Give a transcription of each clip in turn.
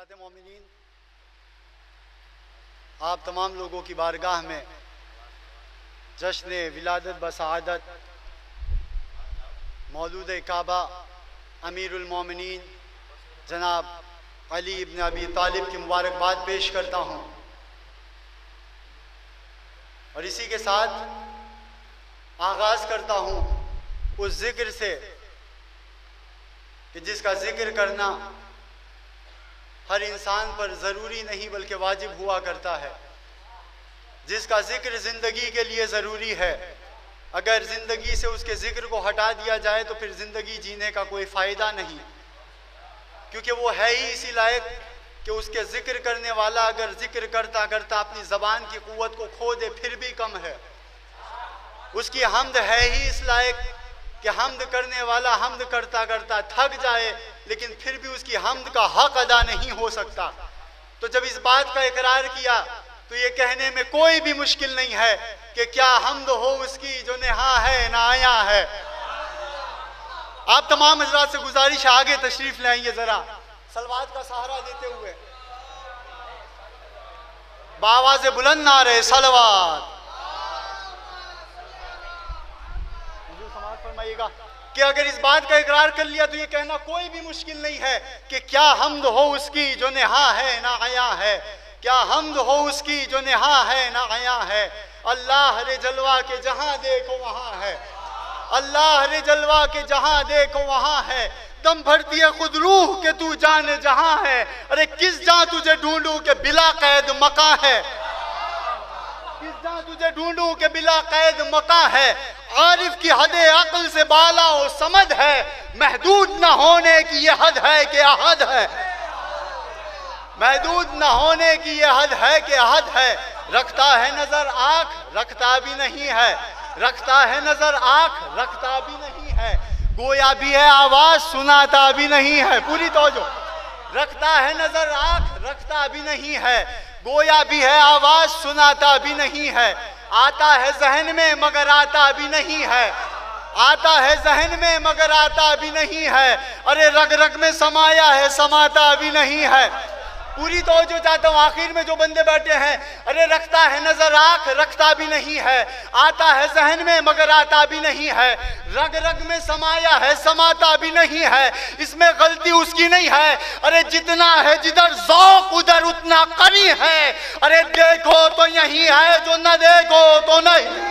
हज़रात मोमिनीन, आप तमाम लोगों की बारगाह में जश्न विलादत बसादत मौलूद काबा अमीरुल मोमिनीन जनाब अली इब्न अबी तालिब की मुबारकबाद पेश करता हूँ। और इसी के साथ आगाज़ करता हूँ उस ज़िक्र से कि जिसका ज़िक्र करना हर इंसान पर ज़रूरी नहीं बल्कि वाजिब हुआ करता है, जिसका ज़िक्र ज़िंदगी के लिए ज़रूरी है। अगर ज़िंदगी से उसके ज़िक्र को हटा दिया जाए तो फिर ज़िंदगी जीने का कोई फ़ायदा नहीं, क्योंकि वो है ही इसी लायक कि उसके ज़िक्र करने वाला अगर ज़िक्र करता करता अपनी ज़बान की क़ुव्वत को खो दे फिर भी कम है। उसकी हम्द है ही इस लायक कि हम्द करने वाला हम्द करता करता थक जाए लेकिन फिर भी उसकी हम्द का हक अदा नहीं हो सकता। तो जब इस बात का इकरार किया तो ये कहने में कोई भी मुश्किल नहीं है कि क्या हम्द हो उसकी जो नेहा है ना आया है। आप तमाम हज़रात से गुजारिश है आगे तशरीफ ले आइए, जरा सलवात का सहारा देते हुए बावाज़े बुलंद ना रहे सलवात फरमाइएगा कि अगर इस बात का इकरार कर लिया तो ये कहना कोई भी मुश्किल नहीं है कि क्या हम्द हो उसकी जो नेहा है ना आया है, क्या हम्द हो उसकी जो नेहा है ना आया है। अल्लाह रे जलवा के जहां देखो वहां है, अल्लाह रे जलवा के जहां देखो वहां है। दम भरती है खुद रूह के तू जाने जहां है, अरे किस जहां तुझे ढूंढूं के बिला कैद मका है, किस जहां तुझे ढूंढूं के बिला कैद मका है। आरिफ की हदे अक्ल से बाला और समझ है, महदूद न होने की ये हद है कि अहद है, महदूद न होने की ये हद है कि अहद है। रखता है नजर आंख रखता भी नहीं है, रखता है नजर आंख रखता भी नहीं है। गोया भी है आवाज सुनाता भी नहीं है, पूरी तवज्जो। रखता है नजर आंख रखता भी नहीं है, गोया भी है आवाज सुनाता भी नहीं है। आता है जहन में मगर आता भी नहीं है, आता है जहन में मगर आता भी नहीं है। अरे रग रग में समाया है समाता भी नहीं है। पूरी तो जो चाहता हूँ आखिर में जो बंदे बैठे हैं, अरे रखता है नजर आंख रखता भी नहीं है, आता है जहन में मगर आता भी नहीं है। रग रग में समाया है समाता भी नहीं है, इसमें गलती उसकी नहीं है। अरे जितना है जिधर ज़ौक़ उधर उतना कमी है, अरे देखो तो यही है जो न देखो तो नहीं।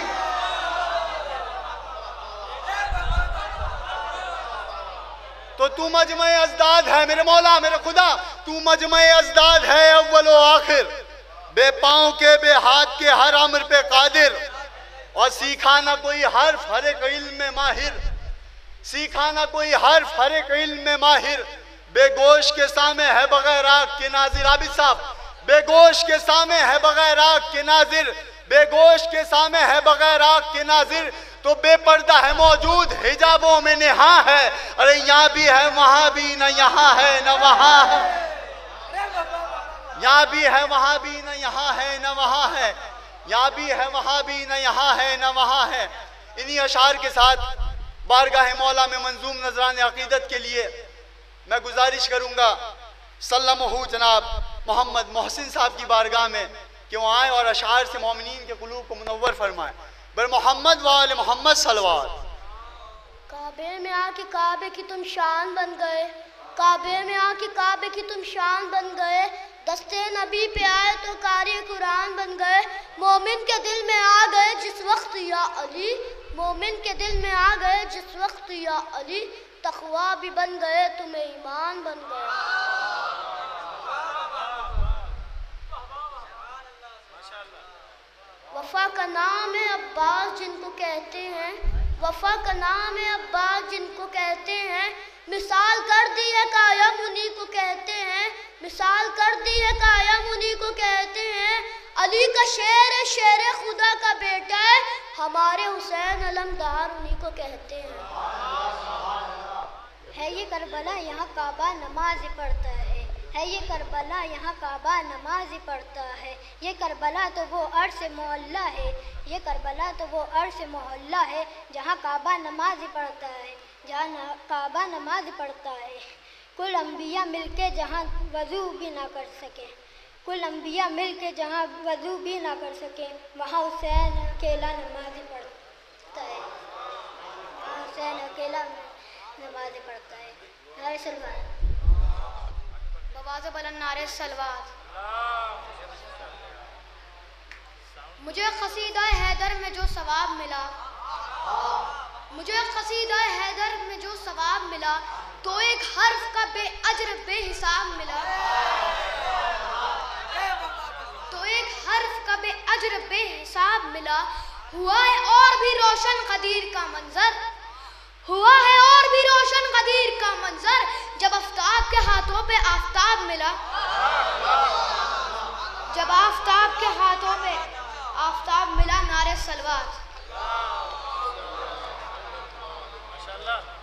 तो तू मजमे अजदाद है मेरे मौला मेरे खुदा, तू मजमे अजदाद है अव्वलो आखिर, बेपाँव के बे हाथ के हर अम्र पे कादिर। और सीखा ना कोई हर्फ हर एक इल्म में माहिर, सीखा ना कोई हर्फ हर एक इल्म में माहिर। बेगोश के सामे है बगैर आग के नाजिर, आबिद साहब, बेगोश के सामे है बगैर आग के नाजिर, बेगोश के सामे है बगैर आग के नाजिर। तो बेपर्दा है मौजूद हिजाबों में नेहा है, अरे यहाँ भी है वहां भी न यहाँ है न वहां है, यहाँ भी है वहां भी न यहाँ है न वहां है, यहाँ भी है वहां भी न यहाँ है न वहां है। इन्हीं अशार के साथ बारगाह मौला में मंजूम नजरान अकीदत के लिए मैं गुजारिश करूंगा सल्लमहू जनाब मोहम्मद मोहसिन साहब की बारगाह में कि वो आए और अशार से मोमिनीन के कुलूब को मुनव्वर फरमाए। बर मोहम्मद वाले मोहम्मद सलवात। काबे में आके काबे की तुम शान बन गए, काबे में आके काबे की तुम शान बन गए। दस्ते नबी पे आए तो कारी कुरान बन गए। मोमिन के दिल में आ गए जिस वक्त या अली, मोमिन के दिल में आ गए जिस वक्त या अली। तक़वा भी बन गए तुम्हें ईमान बन गए। वफा का नाम है अब्बास जिनको कहते हैं, वफा का नाम है अब्बास जिनको कहते हैं। मिसाल कर दी है कायम उन्हीं को कहते हैं, मिसाल कर दी है कायम उन्हीं को कहते हैं। अली का शेर है शेर खुदा का बेटा है, हमारे हुसैन अलमदार उन्हीं को कहते हैं। है ये करबला यहाँ काबा नमाज पढ़ता है ये करबला यहाँ काबा नमाज पढ़ता है। ये करबला तो वो अर्श मोहल्ला है, ये करबला तो वो अर्श मोहल्ला है, जहाँ काबा नमाज पढ़ता है, जहाँ काबा नमाज पढ़ता है। कुल अंबिया मिलके जहाँ वज़ू भी ना कर सके, कुल अंबिया मिलके जहाँ वज़ू भी ना कर सके, वहाँ हुसैन अकेला नमाज़ी पढ़ता है, वहाँ हुसैन अकेला नमाज़ी पढ़ता है। नारे सलवात। बवाज़ बुलंद नारे सलवात। मुझे क़सीदा हैदर में जो सवाब मिला, मुझे क़सीदा हैदर में जो सवाब मिला, तो एक हर्फ का बेअज्र बेहिसाब मिला, तो एक हर्फ का बेअज्र बेहिसाब मिला। हुआ है और भी रोशन कदीर का मंजर, हुआ है और भी रोशन कदीर का मंजर, जब आफ्ताब के हाथों पे आफ्ताब मिला, जब आफ्ताब के हाथों पे आफ्ताब मिला। नारे सलवात।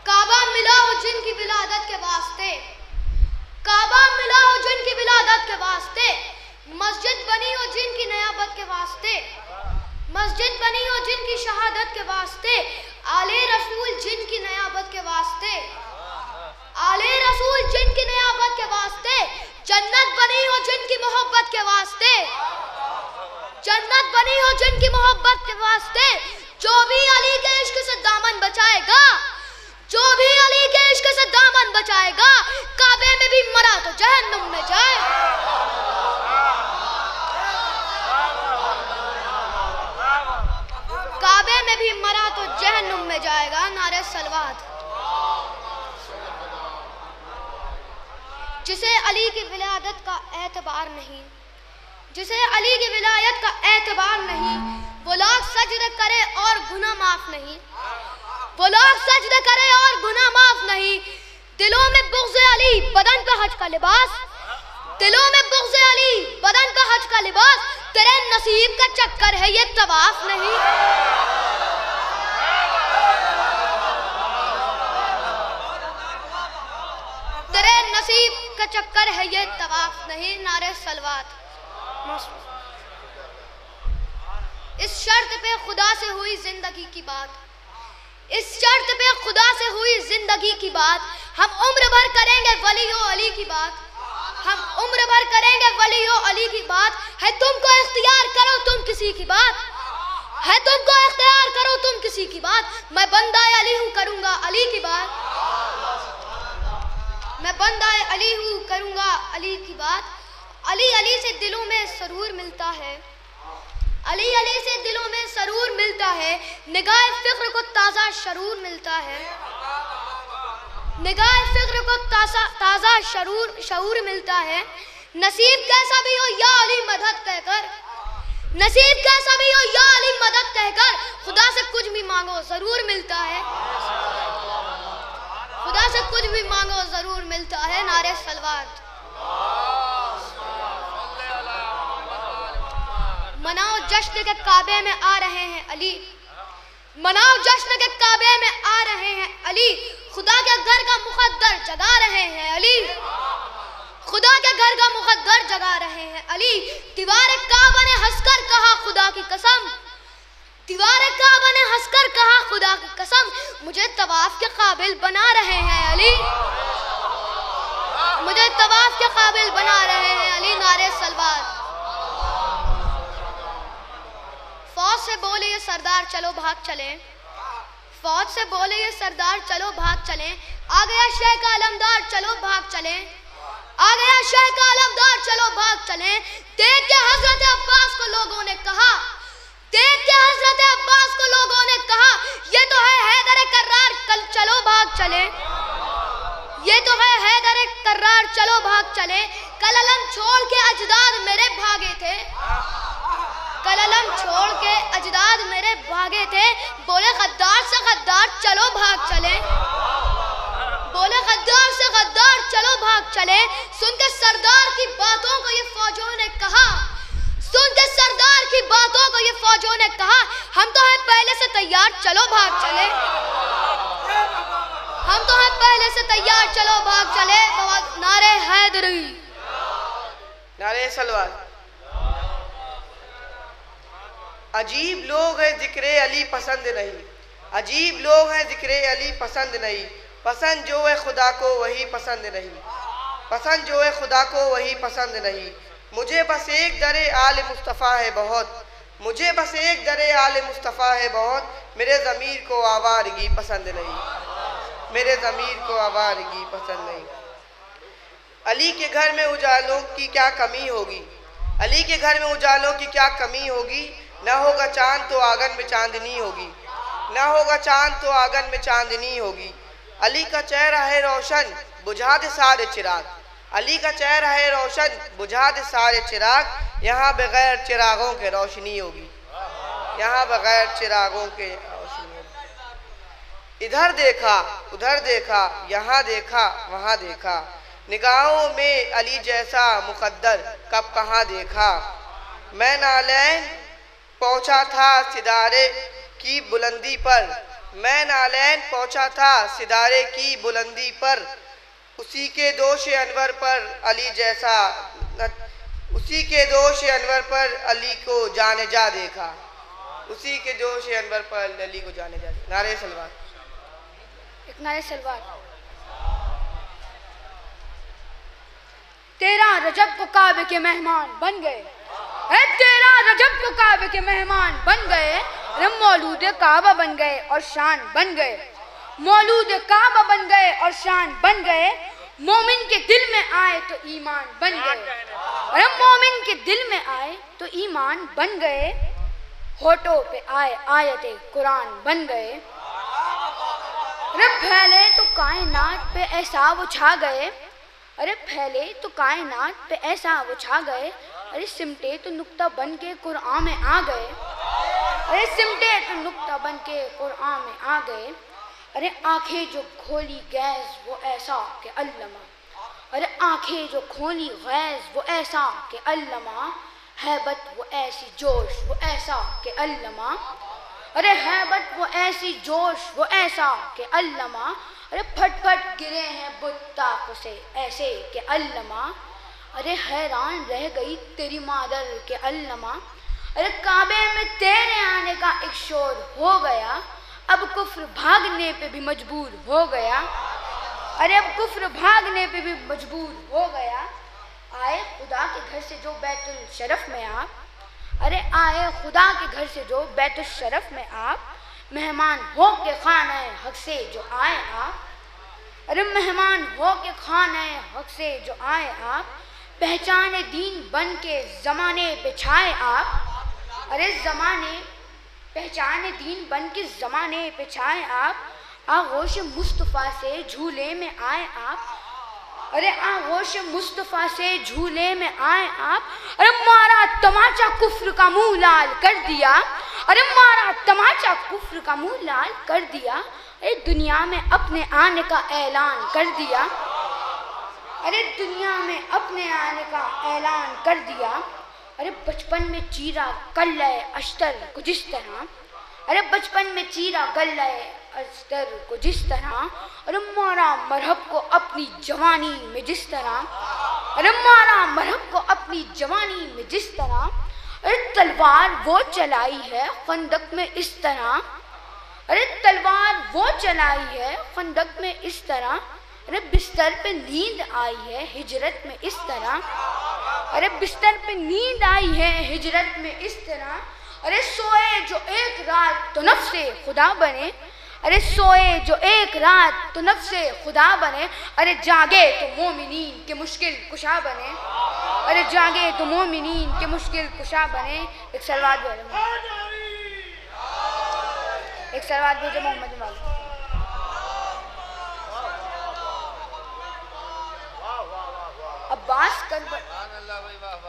काबा मिला हो जिनकी विलादत के वास्ते, काबा मिला हो जिनकी विलादत के वास्ते, मस्जिद बनी हो जिनकी नयाबत के वास्ते, मस्जिद बनी हो जिनकी शहादत के वास्ते, आले रसूल जिनकी नयाबत के वास्ते, आले रसूल जिनकी नयाबत के वास्ते, जन्नत बनी हो जिनकी मोहब्बत के वास्ते, जन्नत बनी हो जिनकी मोहब्बत के वास्ते। जो भी अली के इश्क से दामन बचाएगा, जो भी अली के इश्क से दामन बचाएगा, काबे में भी मरा तो जहन्नुम में जाए। काबे में भी मरा तो जहन्नुम में जाएगा। नारे सलवात। जिसे अली की विलादत का एतबार नहीं, जिसे अली की विलायत का एतबार नहीं, वो लोग सजदे करे और गुनाह माफ नहीं, वो लोग सजदे करे और गुनाह माफ नहीं। दिलों में बुग़्ज़ अली बदन पे हज का लिबास, दिलों में बुग़्ज़ अली बदन पे हज का लिबास, तेरे नसीब का चक्कर है ये तवाफ नहीं। तेरे नसीब का चक्कर है ये तवाफ नहीं। नारे सलवात। इस शर्त पे खुदा से हुई जिंदगी की बात, इस शर्त पे खुदा से हुई जिंदगी की बात, हम उम्र भर करेंगे वलियो अली की बात, हम उम्र भर करेंगे वलियो अली की बात। है तुमको इख्तियार करो तुम किसी की बात, है तुमको इख्तियार करो तुम किसी की बात। मैं बंदा अली हूँ करूँगा अली की बात, मैं बंदा अली हूँ करूँगा अली की बात। अली अली से दिलों में सरूर मिलता है, अली अली से दिलों में सरूर मिलता है, निगाह फिक्र को ताज़ा शरूर मिलता है, निगाह फिक्र को ताज़ा शऊर मिलता है। नसीब कैसा भी हो या अली मदद कहकर, नसीब कैसा भी हो या अली मदद कहकर, खुदा से कुछ भी मांगो जरूर मिलता है, खुदा से कुछ भी मांगो जरूर मिलता है। नारे सलवात। मनाओ जश्न के काबे में आ रहे हैं अली, मनाओ जश्न के काबे में आ रहे हैं अली, खुदा के घर का मुकद्दर जगा रहे हैं अली, खुदा के घर का मुकद्दर जगा रहे हैं अली। दीवार काबा ने हंसकर कहा खुदा की कसम, दीवार काबा ने हंसकर कहा खुदा की कसम, मुझे तवाफ के काबिल बना रहे हैं अली, मुझे तवाफ के काबिल बना रहे हैं अली। नारे सलवात। फौज से बोले ये सरदार चलो भाग चले, फौज से बोले ये सरदार चलो भाग चले, आ गया शेख आलमदार चलो भाग चले, आ गया शेख आलमदार चलो भाग चले। देख के हजरत अब्बास को लोगों ने कहा, देख के हजरत अब्बास को लोगों ने कहा, ये तो है हैदर कर्रार कल चलो भाग चले, ये तो है हैदर कर्रार चलो भाग चले। कललम छोड़ के अजदाद मेरे भागे थे, कललम छोड़ के अजदाद मेरे भागे थे, बोले गद्दार से गद्दार चलो भाग चले, बोले गद्दार से गद्दार चलो भाग चले। सुन के सरदार की बातों को ये फौजों ने कहा, सुन के सरदार की बातों को ये फौजों ने कहा, हम तो हैं पहले से तैयार चलो भाग चले, हम तो हैं पहले से तैयार चलो भाग चले। नारे हैदरी, नारे सलवात। अजीब लोग हैं जिक्रे अली पसंद नहीं, अजीब लोग हैं जिक्रे अली पसंद नहीं, पसंद जो है खुदा को वही पसंद नहीं, पसंद जो है खुदा को वही पसंद नहीं। मुझे बस एक दरे आले मुस्तफ़ा है बहुत, मुझे बस एक दरे आले मुस्तफ़ा है बहुत, मेरे ज़मीर को आवारगी पसंद नहीं, मेरे ज़मीर को आवारगी पसंद नहीं। अली के घर में उजालों की क्या कमी होगी, अली के घर में उजालों की क्या कमी होगी, ना होगा चांद तो आंगन में चांदनी होगी, ना होगा चांद तो आंगन में चांदनी होगी। अली का चेहरा है रोशन बुझा दे सारे चिराग, अली का चेहरा है रोशन बुझा दे सारे चिराग, यहाँ बगैर चिरागों के रोशनी होगी, यहाँ बगैर चिरागों के रोशनी होगी। इधर देखा उधर देखा, यहाँ देखा वहाँ देखा, निगाहों में अली जैसा मुकद्दर कब कहाँ देखा। मैं नालैन पहुँचा था सितारे की बुलंदी पर, मैं नालैन पहुँचा था सितारे की बुलंदी पर, उसी के दोष अनवर पर अली जैसा, उसी के दोष अनवर पर अली को जाने जा देखा, उसी के दोष अनवर पर अली को जाने जा देखा। नारे सलवार, एक नारे सलवार। तेरा रजब को काबे के मेहमान बन गए, तेरा रजब को काबे के मेहमान बन गए, मौलूद काबा बन गए और शान बन गए, मौलूद काबा बन गए और शान बन गए। मोमिन के दिल में आए तो ईमान बन गए, अरे मोमिन के दिल में आए तो ईमान बन गए। होठों पे आए आयते कुरान बन गए, अरे फैले तो कायनात पे ऐसा वो छा गए, अरे फैले तो कायनात पे ऐसा वो छा गए, अरे सिमटे तो नुक्ता बन के कुरान में आ गए, अरे सिमटे तो नुक्ता बन के कुरान में आ गए। अरे आंखें जो खोली गैस वो ऐसा के अल्लमा, अरे आंखें जो खोली गैस वो ऐसा के अल्लमा, हैबत वो ऐसी जोश वो ऐसा के अल्लमा, अरे हैबत वो ऐसी जोश वो ऐसा के अल्लमा, अरे फट फट गिरे हैं बुत्ताक से ऐसे के अल्लमा, अरे हैरान रह गई तेरी मादर के अल्लमा, अरे काबे में तेरे आने का एक शोर हो गया, अब कुफ्र भागने पे भी मजबूर हो गया, अरे अब कुफ्र भागने पे भी मजबूर हो गया। आए खुदा के घर से जो बैतुल शरफ में आप, अरे आए खुदा के घर से जो बैतुल शरफ में आप, मेहमान हो के खाना हक से जो आए आप, अरे मेहमान हो के खाना हक से जो आए आप, पहचाने दीन बन के ज़माने पे छाए आप, अरे ज़माने पहचाने दीन बन के ज़माने पे छाए आप, आगोश मुस्तफ़ा से झूले में आए आप, अरे आगोश मुस्तफ़ा से झूले में आए आप, अरे मारा तमाचा कुफ्र का मुंह लाल कर दिया, अरे मारा तमाचा कुफ्र का मुंह लाल कर दिया, अरे दुनिया में अपने आने का ऐलान कर दिया, अरे दुनिया में अपने आने का ऐलान कर दिया। अरे बचपन में चीरा कल्ले अश्तर को जिस तरह, अरे बचपन में चीरा गल्ले अस्तर को जिस तरह, अरे मारा मरहब को अपनी जवानी में जिस तरह, अरे मारा मरहब को अपनी जवानी में जिस तरह, अरे तलवार वो चलाई है खंदक में इस तरह, अरे तलवार वो चलाई है खंदक में इस तरह, अरे बिस्तर पे नींद आई है हिजरत में इस तरह, अरे बिस्तर पे नींद आई है हिजरत में इस तरह, अरे सोए जो एक रात तो नफ्से खुदा बने, अरे सोए जो एक रात तो नफ्से खुदा बने, अरे जागे तो मोमिनीन के मुश्किल कुशा बने, अरे जागे तो मोमिनीन के मुश्किल कुशा बने। एक सलवात भेजे मोहम्मद वाले।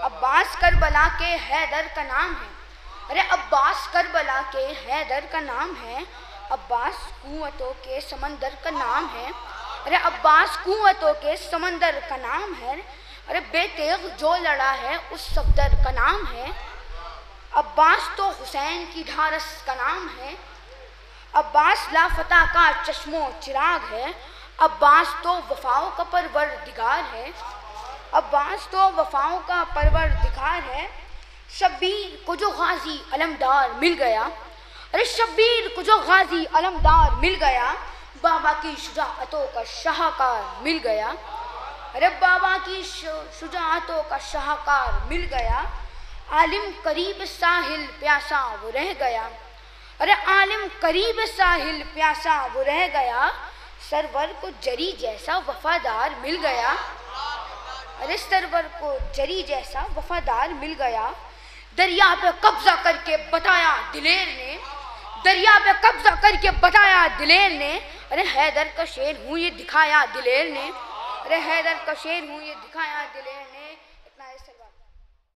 अब्बास करबला के हैदर का नाम है, अरे अब्बास करबला के हैदर का नाम है, अब्बास कुव्वतों के समंदर का नाम है, अरे अब्बास कुव्वतों के समंदर का नाम है, अरे बेतेग जो लड़ा है उस सफदर का नाम है, अब्बास तो हुसैन की ढारस का नाम है, अब्बास लाफता का चश्मो चिराग है, अब्बास तो वफाओं का परवरदिगार है, अब्बास तो वफाओं का परवरदिगार है। शब्बीर को जो गाजी अलमदार मिल गया, अरे शब्बीर को जो गाजी अलमदार मिल गया, बाबा की शुजाअतों का शाहकार मिल गया। अरे बाबा की शुजाअतों का शाहकार मिल गया। आलिम करीब साहिल प्यासा वो रह गया। अरे आलिम करीब साहिल प्यासा वो रह गया। सरवर को जरी जैसा वफादार मिल गया। अरे सरवर को जरी जैसा वफादार मिल गया। दरिया पे कब्जा करके बताया दिलेर ने, दरिया पे कब्जा करके बताया दिलेर ने। अरे हैदर का शेर हूँ ये दिखाया दिलेर ने, अरे हैदर का शेर हूँ ये दिखाया दिलेर ने।